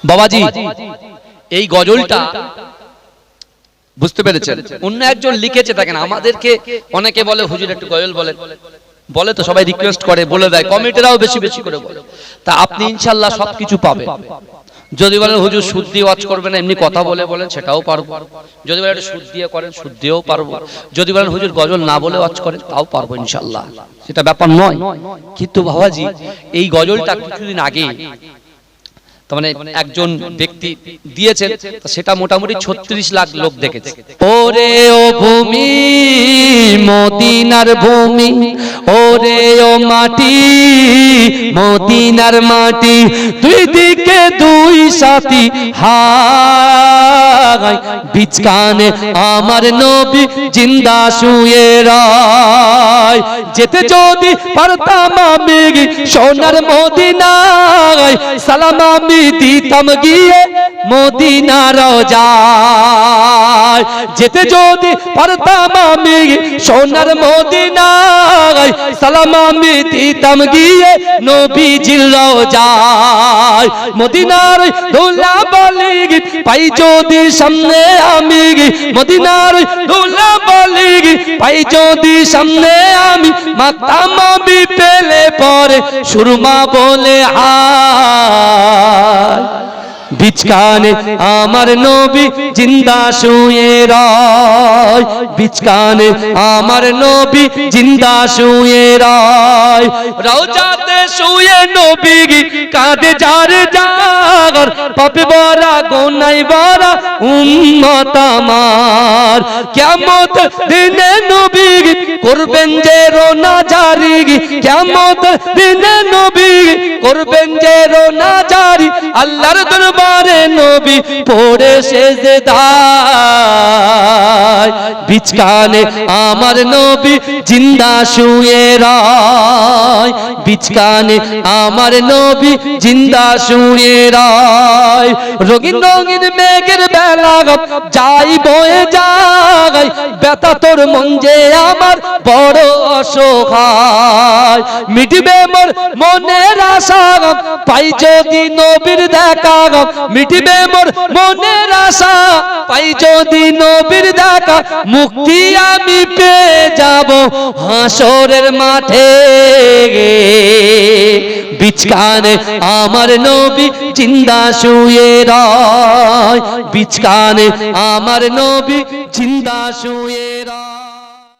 বাবাজি এই গজলটা বুঝতে পেরেছেন? অন্য একজন লিখেছে, দেখেন আমাদেরকে অনেকে বলে হুজুর একটু গজল বলেন, বলে তো সবাই রিকোয়েস্ট করে, বলে দেয়, কমিটিরাও বেশি বেশি করে বলে। তা আপনি ইনশাআল্লাহ সবকিছু পাবেন। যদি বলেন হুজুর সুদ দিয়ে ওয়াজ করবেন না, এমনি কথা বলে বলেন, সেটাও পারবো। যদি বলেন একটু সুদ দিয়ে করেন, সুদ দিয়েও পারবো। যদি বলেন হুজুর গজল না বলে ওয়াজ করেন, তাও পারবো ইনশাআল্লাহ, সেটা ব্যাপার নয়। কিন্তু বাবাজি এই গজলটা কিছুদিন আগে মানে একজন ব্যক্তি দিয়েছেন, সেটা মোটামুটি 36 লাখ লোক দেখেছে। ওরে ও ভূমি মদিনার ভূমি, ওরে ও মাটি মদিনার মাটি, দুই দিকে দুই সাথী হায়, বিচকানে আমার নবী জিন্দা শুয়ে রয়। যেতে যদি পারতাম আমি সোনার মদিনায়, সালাম আমি দিতাম গিয়ে মদিনা রওজায়। যেতে যদি পারতাম আমি সোনার মদিনায়, সালাম আমি দিতাম গিয়ে নবীজির রওজায়। মদিনার ধুলাবালি পাই যদি সামনে আমি, মদিনার ধুলাবালি পাই যদি সামনে আমি, মাতাম আমি পেলে পরে সুরমা বলে হায়। বিচকানে আমার নবী জিন্দা শুয়ে রয়, বিচকানে আমার নবী জিন্দা শুয়ে রয়। রওজাতে শুয়ে নবী কাঁদে যার যার, পাপে ভরা গুনাহ ভরা উম্মত আমার। কিয়ামত দিনে নবী করবেন যে রোনা জারি, কিয়ামত দিনে নবী করবেন যে রোনা জারি, আল্লাহর দরবারে নবী পড়ে সেজদায়। বিচকানে আমার নবী জিন্দা শুয়ে রয়, বিচকানে আমার নবী জিন্দা শুয়ে রয়। রঙিন রঙিন মেঘের বেলা যাই বয়ে যায়, ব্যথা তোর মন যে আমার বড় অসহায়। মিটবে মোর মনের আশা পাই যদি নবীর দেখা, মিটবে মোর মনের আশা পাই যদি নবীর দেখা, মুক্তি আমি পেয়ে যাব হাসরের মাঠে। বিচকানে আমার নবী জিন্দা শুয়ে রয়, বিচকানে আমার নবী জিন্দা শুয়ে রয়।